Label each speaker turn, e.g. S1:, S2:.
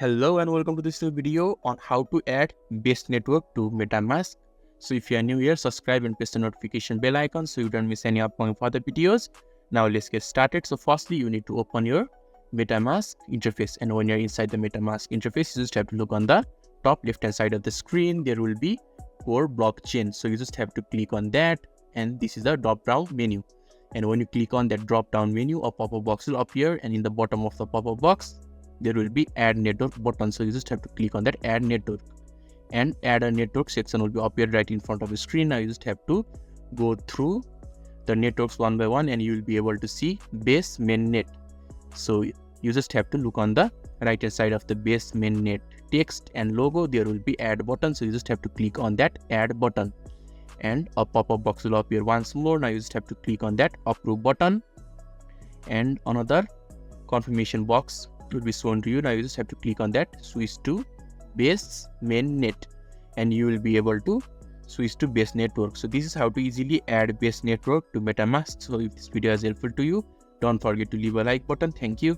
S1: Hello and welcome to this new video on how to add base network to Metamask. So if you are new here, subscribe and press the notification bell icon so you don't miss any upcoming further videos. Now let's get started. So firstly, you need to open your Metamask interface, and when you're inside the Metamask interface, you just have to look on the top left hand side of the screen. There will be core blockchain. So you just have to click on that, and this is the drop down menu. And when you click on that drop down menu, a pop-up box will appear, and in the bottom of the pop-up box there will be add network button. So you just have to click on that add network, and add a network section will be appeared right in front of the screen. Now you just have to go through the networks one by one, and you will be able to see base mainnet. So you just have to look on the right hand side of the base mainnet text and logo. There will be add button, so you just have to click on that add button, and a pop-up box will appear once more. Now you just have to click on that approve button, and another confirmation box will be shown to you. Now you just have to click on that switch to base mainnet, and you will be able to switch to base network. So this is how to easily add base network to Metamask. So if this video is helpful to you, don't forget to leave a like button. Thank you.